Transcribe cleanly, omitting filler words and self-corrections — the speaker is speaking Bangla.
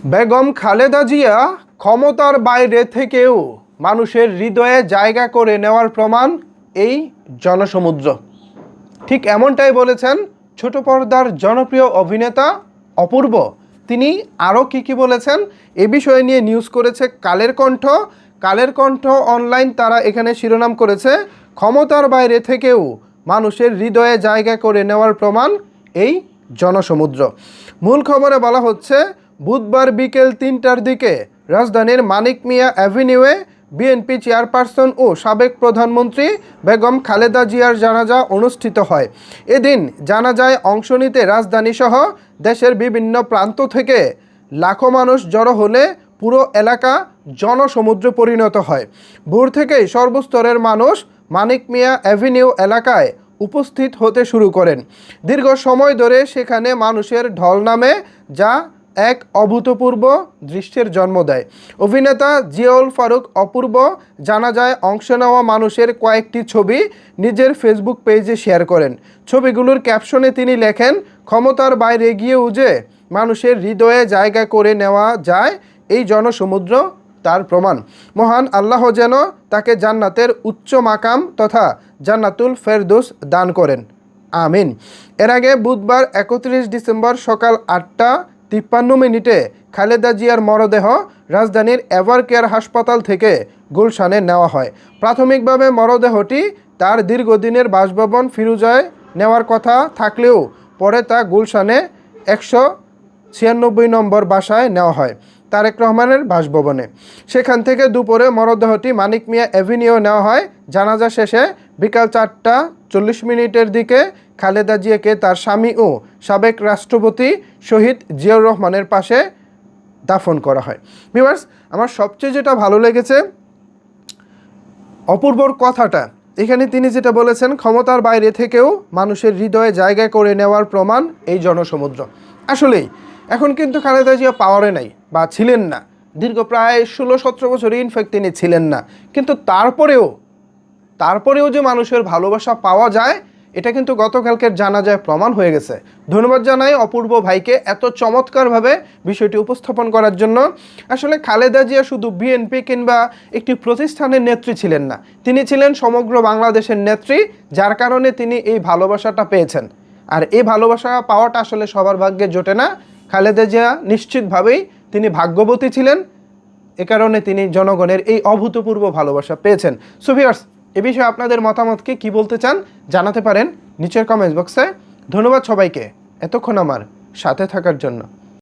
বেগম খালেদা জিয়া ক্ষমতার বাইরে থেকেও মানুষের হৃদয়ে জায়গা করে নেওয়ার প্রমাণ এই জনসমুদ্র। ঠিক এমনটাই বলেছেন ছোট পর্দার জনপ্রিয় অভিনেতা অপূর্ব। তিনি আরও কি বলেছেন এ বিষয়ে নিয়ে নিউজ করেছে কালের কণ্ঠ। কালের কণ্ঠ অনলাইন তারা এখানে শিরোনাম করেছে, ক্ষমতার বাইরে থেকেও মানুষের হৃদয়ে জায়গা করে নেওয়ার প্রমাণ এই জনসমুদ্র। মূল খবরে বলা হচ্ছে, বুধবার বিকেল ৩টার দিকে রাজধানীর মানিক মিয়া অ্যাভিনিউয়ে বিএনপি চেয়ারপারসন ও সাবেক প্রধানমন্ত্রী বেগম খালেদা জিয়ার জানাজা অনুষ্ঠিত হয়। এদিন জানাজায় অংশ নিতে রাজধানীসহ দেশের বিভিন্ন প্রান্ত থেকে লাখো মানুষ জড়ো হলে পুরো এলাকা জনসমুদ্রে পরিণত হয়। ভোর থেকেই সর্বস্তরের মানুষ মানিক মিয়া অ্যাভিনিউ এলাকায় উপস্থিত হতে শুরু করেন। দীর্ঘ সময় ধরে সেখানে মানুষের ঢল নামে, যা এক অভূতপূর্ব দৃশ্যের জন্ম দেয়। অভিনেতা জিয়াউল ফারুক অপূর্ব জানাজায় অংশ নেওয়া মানুষের কয়েকটি ছবি নিজের ফেসবুক পেজে শেয়ার করেন। ছবিগুলোর ক্যাপশনে তিনি লেখেন, ক্ষমতার বাইরে গিয়েও যে মানুষের হৃদয়ে জায়গা করে নেওয়া যায়, এই জনসমুদ্র তার প্রমাণ। মহান আল্লাহ যেন তাকে জান্নাতের উচ্চ মাকাম তথা জান্নাতুল ফেরদৌস দান করেন, আমিন। এর আগে বুধবার ৩১ ডিসেম্বর সকাল ৮টা ৫৩ খালেদা জিয়ার মরদেহ রাজধানীর এভার কেয়ার হাসপাতাল থেকে গুলশানে নেওয়া হয়। প্রাথমিকভাবে মরদেহটি তার দীর্ঘদিনের বাসভবন ফিরোজায় নেওয়ার কথা থাকলেও পরে তা গুলশানে ১৯৬ নম্বর বাসায় নেওয়া হয়, তারেক রহমানের বাসভবনে। সেখান থেকে দুপুরে মরদেহটি মানিক মিয়া অ্যাভিনিউ নেওয়া হয়। জানাজা শেষে বিকাল ৪টা ৪০ দিকে খালেদা জিয়াকে তার স্বামী ও সাবেক রাষ্ট্রপতি শহীদ জিয়াউর রহমানের পাশে দাফন করা হয়। ভিউয়ার্স, আমার সবচেয়ে যেটা ভালো লেগেছে অপূর্বর কথাটা, এখানে তিনি যেটা বলেছেন, ক্ষমতার বাইরে থেকেও মানুষের হৃদয়ে জায়গা করে নেওয়ার প্রমাণ এই জনসমুদ্র। আসলেই এখন কিন্তু খালেদা জিয়া পাওয়ারে নাই বা ছিলেন না, দীর্ঘ প্রায় ১৬-১৭ বছর ইনফ্যাক্ট তিনি ছিলেন না, কিন্তু তারপরেও যে মানুষের ভালোবাসা পাওয়া যায়, এটা কিন্তু গতকালকের জানাজায় প্রমাণ হয়ে গেছে। ধন্যবাদ জানাই অপূর্ব ভাইকে এত চমৎকারভাবে বিষয়টি উপস্থাপন করার জন্য। আসলে খালেদা জিয়া শুধু বিএনপি কিংবা একটি প্রতিষ্ঠানের নেত্রী ছিলেন না, তিনি ছিলেন সমগ্র বাংলাদেশের নেত্রী, যার কারণে তিনি এই ভালোবাসাটা পেয়েছেন। আর এই ভালোবাসা পাওয়াটা আসলে সবার ভাগ্যে জোটে না। খালেদা জিয়া নিশ্চিতভাবেই তিনি ভাগ্যবতী ছিলেন, এ কারণে তিনি জনগণের এই অভূতপূর্ব ভালোবাসা পেয়েছেন। সো ভিউয়ার্স, এ বিষয়ে আপনাদের মতামতকে কি বলতে চান জানাতে পারেন নিচের কমেন্ট বক্সে। ধন্যবাদ সবাইকে এতক্ষণ আমার সাথে থাকার জন্য।